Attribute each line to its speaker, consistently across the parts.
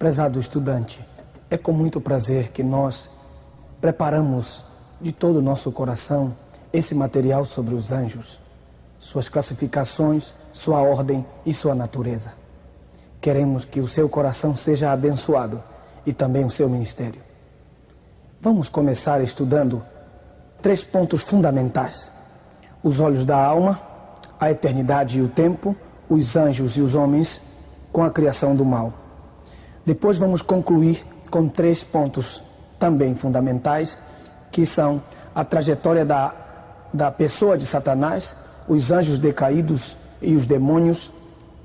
Speaker 1: Prezado estudante, é com muito prazer que nós preparamos de todo o nosso coração esse material sobre os anjos, suas classificações, sua ordem e sua natureza. Queremos que o seu coração seja abençoado e também o seu ministério. Vamos começar estudando 3 pontos fundamentais: os olhos da alma, a eternidade e o tempo, os anjos e os homens, com a criação do mal. Depois vamos concluir com 3 pontos também fundamentais, que são a trajetória da pessoa de Satanás, os anjos decaídos e os demônios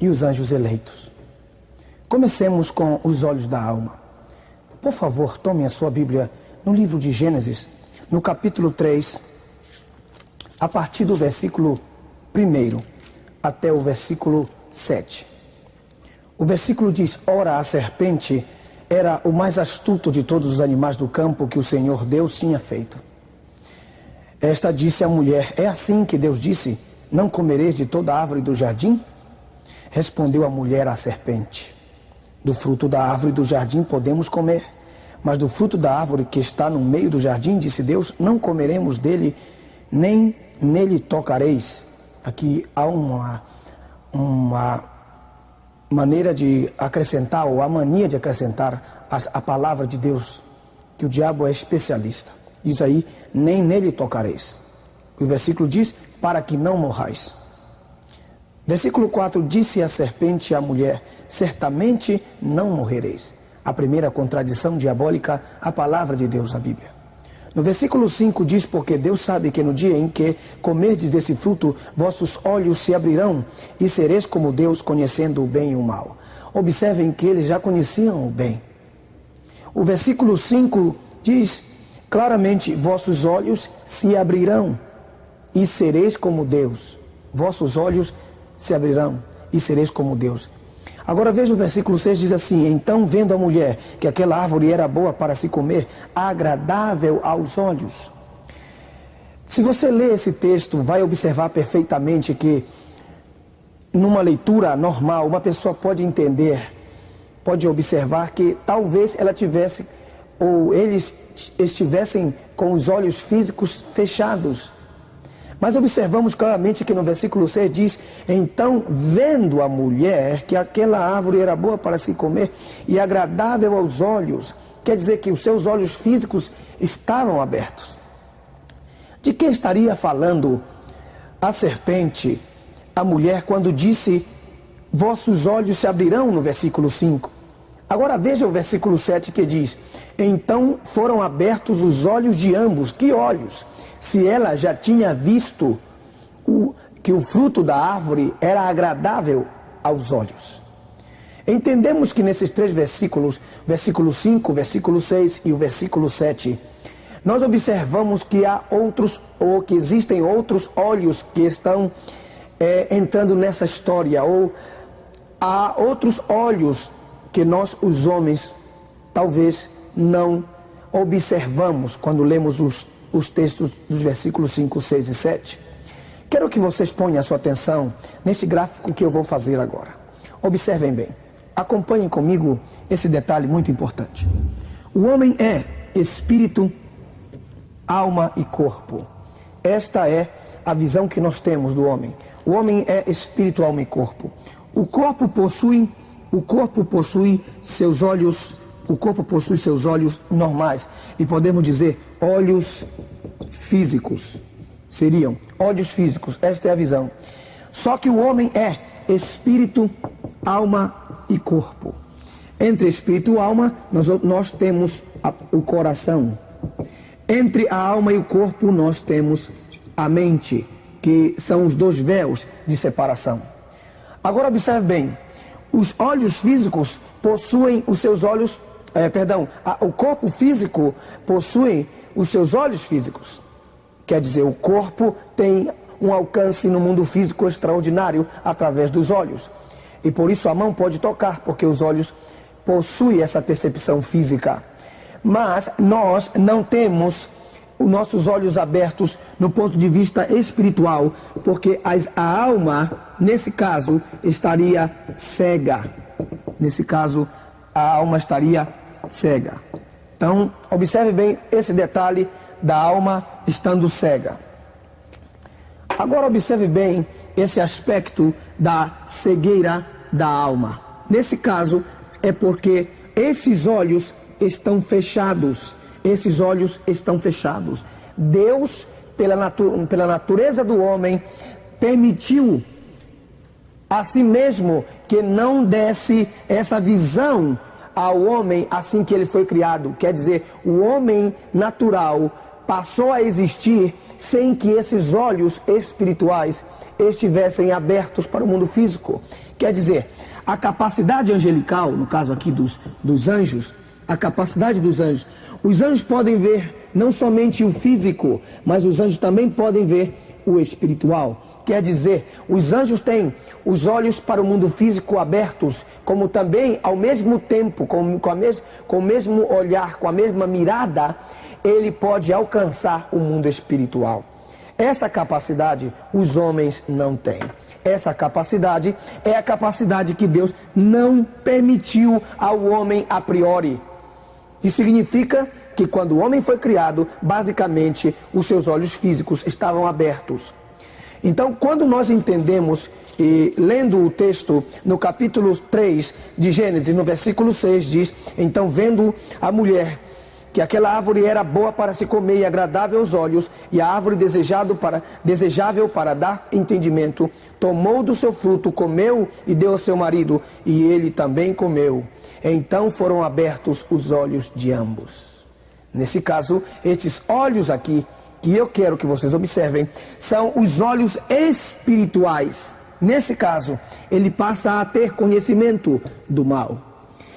Speaker 1: e os anjos eleitos. Comecemos com os olhos da alma. Por favor, tome a sua Bíblia no livro de Gênesis, no capítulo 3, a partir do versículo 1 até o versículo 7. O versículo diz: Ora, a serpente era o mais astuto de todos os animais do campo que o Senhor Deus tinha feito. Esta disse à mulher: É assim que Deus disse: Não comereis de toda a árvore do jardim? Respondeu a mulher à serpente: Do fruto da árvore do jardim podemos comer, mas do fruto da árvore que está no meio do jardim, disse Deus, não comeremos dele, nem nele tocareis. Aqui há uma maneira de acrescentar, ou a mania de acrescentar a palavra de Deus, que o diabo é especialista. Diz aí: nem nele tocareis. O versículo diz: para que não morrais. Versículo 4: disse a serpente à mulher: certamente não morrereis. A primeira contradição diabólica à palavra de Deus na Bíblia. No versículo 5 diz: porque Deus sabe que no dia em que comerdes desse fruto, vossos olhos se abrirão e sereis como Deus, conhecendo o bem e o mal. Observem que eles já conheciam o bem. O versículo 5 diz claramente: vossos olhos se abrirão e sereis como Deus. Vossos olhos se abrirão e sereis como Deus. Agora veja o versículo 6, diz assim: então, vendo a mulher que aquela árvore era boa para se comer, agradável aos olhos. Se você ler esse texto, vai observar perfeitamente que, numa leitura normal, uma pessoa pode entender, pode observar que talvez ela tivesse, ou eles estivessem com os olhos físicos fechados. Mas observamos claramente que no versículo 6 diz: então, vendo a mulher que aquela árvore era boa para se comer e agradável aos olhos, quer dizer que os seus olhos físicos estavam abertos. De que estaria falando a serpente, a mulher, quando disse: vossos olhos se abrirão, no versículo 5? Agora veja o versículo 7 que diz: então foram abertos os olhos de ambos. Que olhos? Se ela já tinha visto que o fruto da árvore era agradável aos olhos. Entendemos que nesses 3 versículos, versículo 5, versículo 6 e o versículo 7, nós observamos que há outros, ou que existem outros olhos que estão entrando nessa história, ou há outros olhos que nós, os homens, talvez não observamos quando lemos os textos dos versículos 5, 6 e 7. Quero que vocês ponham a sua atenção nesse gráfico que eu vou fazer agora. Observem bem. Acompanhem comigo esse detalhe muito importante. O homem é espírito, alma e corpo. Esta é a visão que nós temos do homem. O homem é espírito, alma e corpo. O corpo possui seus olhos. O corpo possui seus olhos normais, e podemos dizer olhos físicos. Seriam olhos físicos, esta é a visão. Só que o homem é espírito, alma e corpo. Entre espírito e alma, nós temos o coração. Entre a alma e o corpo, nós temos a mente, que são os 2 véus de separação. Agora observe bem, os olhos físicos possuem os seus olhos. O corpo físico possui os seus olhos físicos. Quer dizer, o corpo tem um alcance no mundo físico extraordinário através dos olhos. E por isso a mão pode tocar, porque os olhos possuem essa percepção física. Mas nós não temos os nossos olhos abertos no ponto de vista espiritual, porque a alma, nesse caso, estaria cega. Nesse caso, a alma estaria cega. Então, observe bem esse detalhe da alma estando cega. Agora observe bem esse aspecto da cegueira da alma. Nesse caso, é porque esses olhos estão fechados. Esses olhos estão fechados. Deus, pela natureza do homem, permitiu a si mesmo que não desse essa visão ao homem assim que ele foi criado. Quer dizer, o homem natural passou a existir sem que esses olhos espirituais estivessem abertos para o mundo físico. Quer dizer, a capacidade angelical, no caso aqui dos anjos, a capacidade dos anjos, os anjos podem ver não somente o físico, mas os anjos também podem ver o espiritual. Quer dizer, os anjos têm os olhos para o mundo físico abertos, como também, ao mesmo tempo, com o mesmo olhar, com a mesma mirada, ele pode alcançar o mundo espiritual. Essa capacidade os homens não têm. Essa capacidade é a capacidade que Deus não permitiu ao homem a priori. Isso significa que quando o homem foi criado, basicamente, os seus olhos físicos estavam abertos. Então, quando nós entendemos, e lendo o texto no capítulo 3 de Gênesis, no versículo 6, diz: então, vendo a mulher que aquela árvore era boa para se comer e agradável aos olhos, e a árvore desejável para dar entendimento, tomou do seu fruto, comeu e deu ao seu marido, e ele também comeu. Então foram abertos os olhos de ambos. Nesse caso, esses olhos aqui, que eu quero que vocês observem, são os olhos espirituais. Nesse caso, ele passa a ter conhecimento do mal.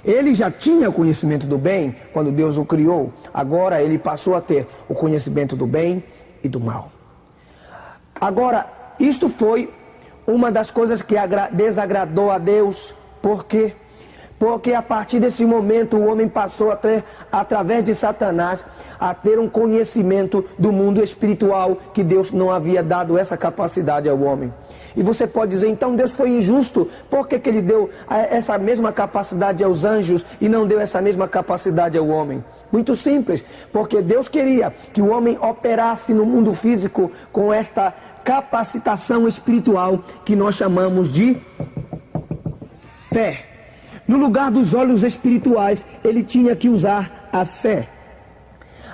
Speaker 1: Ele já tinha conhecimento do bem quando Deus o criou. Agora ele passou a ter o conhecimento do bem e do mal. Agora, isto foi uma das coisas que desagradou a Deus. Por quê? Porque a partir desse momento o homem passou a ter, através de Satanás, a ter um conhecimento do mundo espiritual que Deus não havia dado essa capacidade ao homem. E você pode dizer, então Deus foi injusto, por que ele deu essa mesma capacidade aos anjos e não deu essa mesma capacidade ao homem? Muito simples, porque Deus queria que o homem operasse no mundo físico com esta capacitação espiritual que nós chamamos de fé. No lugar dos olhos espirituais, ele tinha que usar a fé.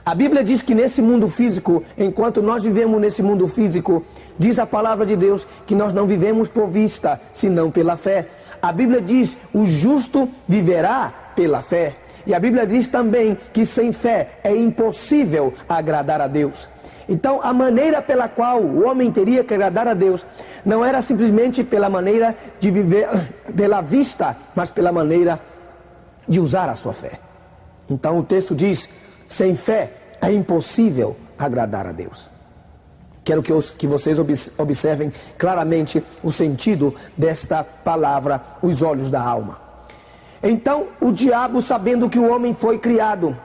Speaker 1: A Bíblia diz que nesse mundo físico, enquanto nós vivemos nesse mundo físico, diz a palavra de Deus que nós não vivemos por vista, senão pela fé. A Bíblia diz, o justo viverá pela fé. E a Bíblia diz também que sem fé é impossível agradar a Deus. Então, a maneira pela qual o homem teria que agradar a Deus não era simplesmente pela maneira de viver pela vista, mas pela maneira de usar a sua fé. Então, o texto diz, sem fé é impossível agradar a Deus. Quero que vocês observem claramente o sentido desta palavra, os olhos da alma. Então, o diabo, sabendo que o homem foi criado,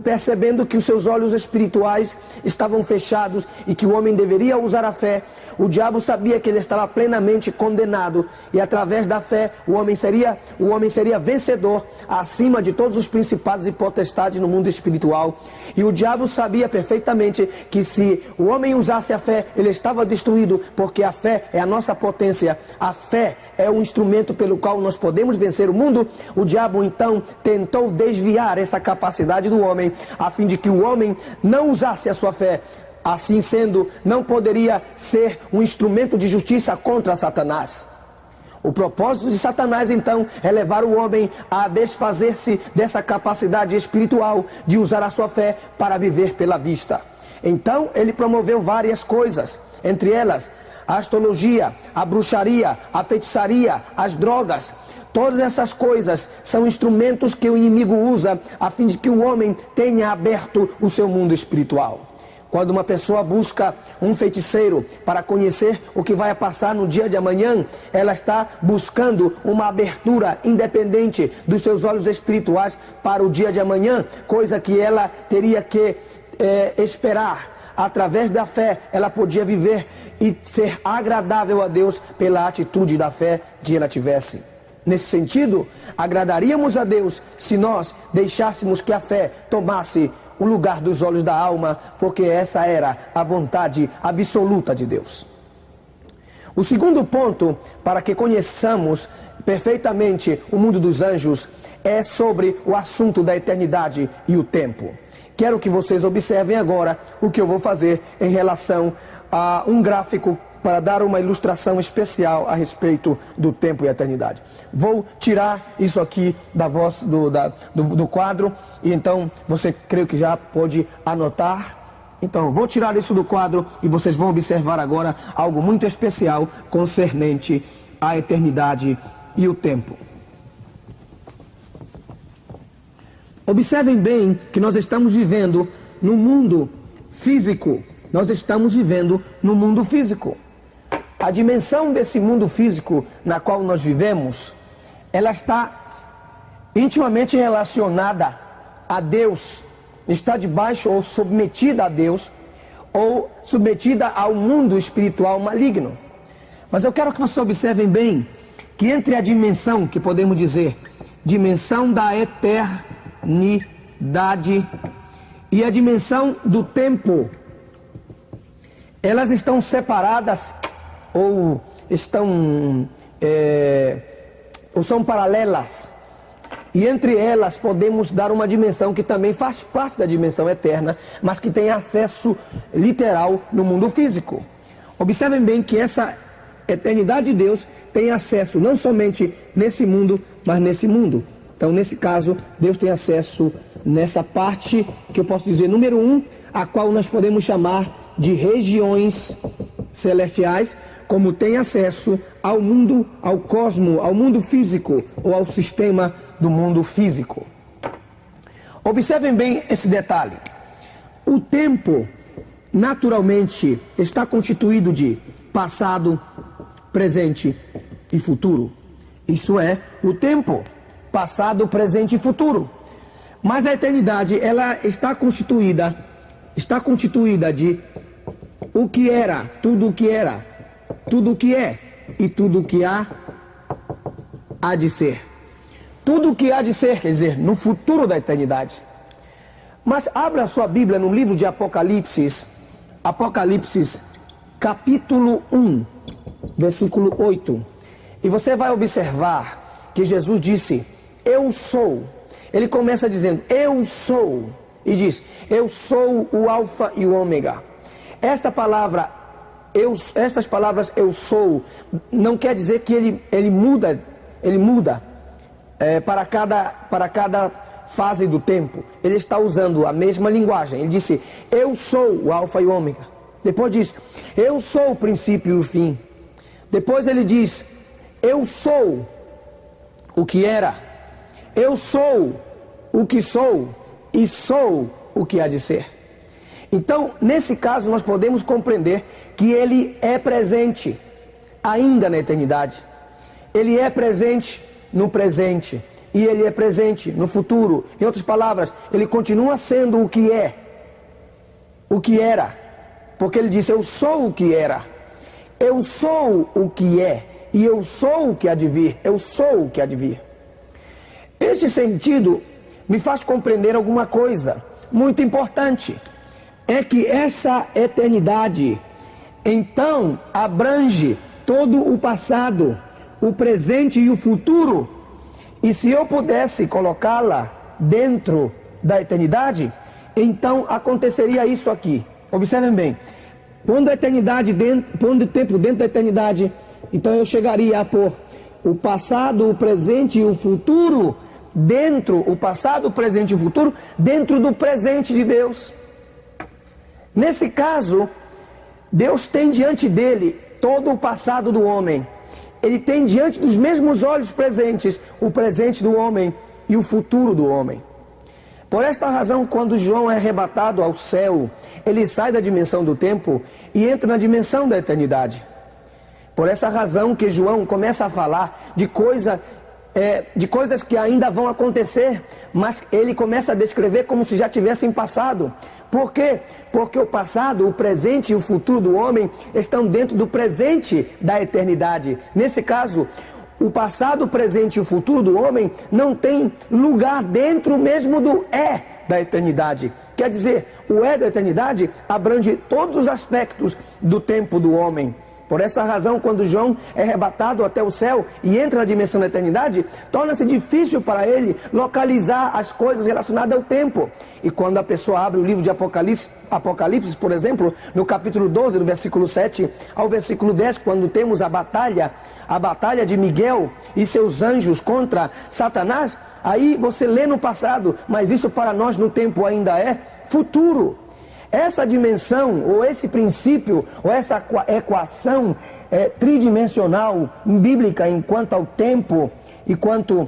Speaker 1: percebendo que os seus olhos espirituais estavam fechados e que o homem deveria usar a fé, o diabo sabia que ele estava plenamente condenado e através da fé o homem seria vencedor acima de todos os principados e potestades no mundo espiritual. E o diabo sabia perfeitamente que se o homem usasse a fé, ele estava destruído, porque a fé é a nossa potência, a fé é o instrumento pelo qual nós podemos vencer o mundo. O diabo então tentou desviar essa capacidade do homem, a fim de que o homem não usasse a sua fé. Assim sendo, não poderia ser um instrumento de justiça contra Satanás. O propósito de Satanás, então, é levar o homem a desfazer-se dessa capacidade espiritual de usar a sua fé para viver pela vista. Então, ele promoveu várias coisas, entre elas a astrologia, a bruxaria, a feitiçaria, as drogas. Todas essas coisas são instrumentos que o inimigo usa a fim de que o homem tenha aberto o seu mundo espiritual. Quando uma pessoa busca um feiticeiro para conhecer o que vai passar no dia de amanhã, ela está buscando uma abertura independente dos seus olhos espirituais para o dia de amanhã, coisa que ela teria que esperar. Através da fé, ela podia viver e ser agradável a Deus pela atitude da fé que ela tivesse. Nesse sentido, agradaríamos a Deus se nós deixássemos que a fé tomasse o lugar dos olhos da alma, porque essa era a vontade absoluta de Deus. O segundo ponto, para que conheçamos perfeitamente o mundo dos anjos, é sobre o assunto da eternidade e o tempo. Quero que vocês observem agora o que eu vou fazer em relação a um gráfico para dar uma ilustração especial a respeito do tempo e a eternidade. Vou tirar isso aqui da voz do quadro, e então você creio que já pode anotar. Então, vou tirar isso do quadro e vocês vão observar agora algo muito especial concernente à eternidade e o tempo. Observem bem que nós estamos vivendo no mundo físico. Nós estamos vivendo no mundo físico. A dimensão desse mundo físico na qual nós vivemos, ela está intimamente relacionada a Deus. Está debaixo ou submetida a Deus, ou submetida ao mundo espiritual maligno. Mas eu quero que vocês observem bem que entre a dimensão, que podemos dizer, dimensão da eternidade e a dimensão do tempo, elas estão separadas ou são paralelas. E entre elas podemos dar uma dimensão que também faz parte da dimensão eterna, mas que tem acesso literal no mundo físico. Observem bem que essa eternidade de Deus tem acesso não somente nesse mundo, mas nesse mundo. Então, nesse caso, Deus tem acesso nessa parte que eu posso dizer, número 1, a qual nós podemos chamar de regiões celestiais, como tem acesso ao mundo, ao cosmo, ao mundo físico, ou ao sistema do mundo físico. Observem bem esse detalhe. O tempo, naturalmente, está constituído de passado, presente e futuro. Isso é o tempo, passado, presente e futuro. Mas a eternidade, ela está constituída de o que era, tudo o que era, tudo o que é e tudo o que há de ser. Tudo o que há de ser, quer dizer, no futuro da eternidade. Mas abra a sua Bíblia no livro de Apocalipse, Apocalipse capítulo 1, versículo 8. E você vai observar que Jesus disse, eu sou. Ele começa dizendo, eu sou. E diz, eu sou o Alfa e o Ômega. Estas palavras eu sou, não quer dizer que ele muda para cada fase do tempo. Ele está usando a mesma linguagem. Ele disse, eu sou o Alfa e o Ômega. Depois diz, eu sou o princípio e o fim. Depois ele diz, eu sou o que era. Eu sou o que sou e sou o que há de ser. Então, nesse caso, nós podemos compreender que ele é presente ainda na eternidade. Ele é presente no presente e ele é presente no futuro. Em outras palavras, ele continua sendo o que é, o que era, porque ele disse, eu sou o que era, eu sou o que é e eu sou o que há de vir, eu sou o que há de vir. Esse sentido me faz compreender alguma coisa muito importante, é que essa eternidade então abrange todo o passado, o presente e o futuro. E se eu pudesse colocá-la dentro da eternidade, então aconteceria isso aqui. Observem bem, pondo o tempo dentro da eternidade, então eu chegaria a pôr o passado, o presente e o futuro dentro, o passado, o presente e o futuro dentro do presente de Deus. Nesse caso, Deus tem diante dele todo o passado do homem. Ele tem diante dos mesmos olhos presentes o presente do homem e o futuro do homem. Por esta razão, quando João é arrebatado ao céu, ele sai da dimensão do tempo e entra na dimensão da eternidade. Por essa razão que João começa a falar de coisas que ainda vão acontecer, mas ele começa a descrever como se já tivessem passado. Por quê? Porque o passado, o presente e o futuro do homem estão dentro do presente da eternidade. Nesse caso, o passado, o presente e o futuro do homem não tem lugar dentro mesmo do da eternidade. Quer dizer, o da eternidade abrange todos os aspectos do tempo do homem. Por essa razão, quando João é arrebatado até o céu e entra na dimensão da eternidade, torna-se difícil para ele localizar as coisas relacionadas ao tempo. E quando a pessoa abre o livro de Apocalipse, por exemplo, no capítulo 12, do versículo 7 ao versículo 10, quando temos a batalha de Miguel e seus anjos contra Satanás, aí você lê no passado, mas isso para nós no tempo ainda é futuro. Essa dimensão, ou esse princípio, ou essa equação tridimensional bíblica enquanto ao tempo e quanto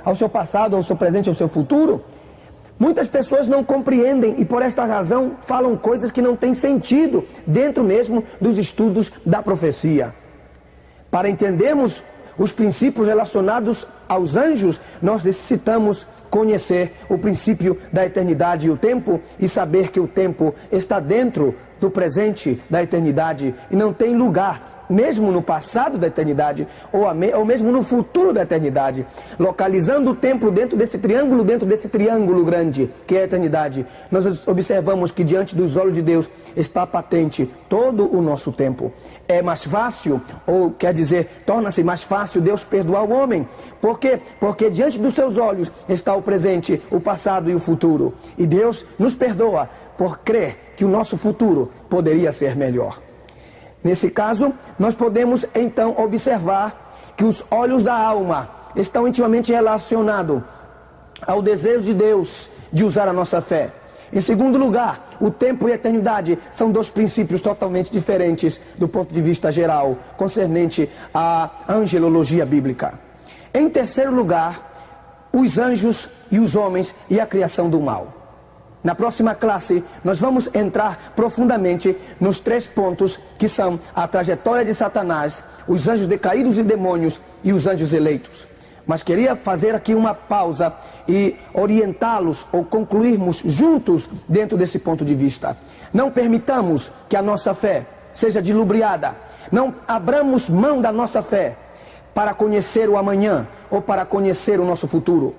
Speaker 1: ao seu passado, ao seu presente, ao seu futuro, muitas pessoas não compreendem e por esta razão falam coisas que não têm sentido dentro mesmo dos estudos da profecia. Para entendermos os princípios relacionados aos anjos, nós necessitamos conhecer o princípio da eternidade e o tempo e saber que o tempo está dentro do presente da eternidade e não tem lugar mesmo no passado da eternidade ou mesmo no futuro da eternidade. Localizando o tempo dentro desse triângulo grande que é a eternidade, nós observamos que diante dos olhos de Deus está patente todo o nosso tempo. É mais fácil, ou quer dizer, torna-se mais fácil Deus perdoar o homem. Por quê? Porque diante dos seus olhos está o presente, o passado e o futuro. E Deus nos perdoa por crer que o nosso futuro poderia ser melhor. Nesse caso, nós podemos então observar que os olhos da alma estão intimamente relacionados ao desejo de Deus de usar a nossa fé. Em segundo lugar, o tempo e a eternidade são dois princípios totalmente diferentes do ponto de vista geral, concernente à angelologia bíblica. Em terceiro lugar, os anjos e os homens e a criação do mal. Na próxima classe, nós vamos entrar profundamente nos 3 pontos que são a trajetória de Satanás, os anjos decaídos e demônios e os anjos eleitos. Mas queria fazer aqui uma pausa e orientá-los ou concluirmos juntos dentro desse ponto de vista. Não permitamos que a nossa fé seja dilubriada. Não abramos mão da nossa fé para conhecer o amanhã ou para conhecer o nosso futuro.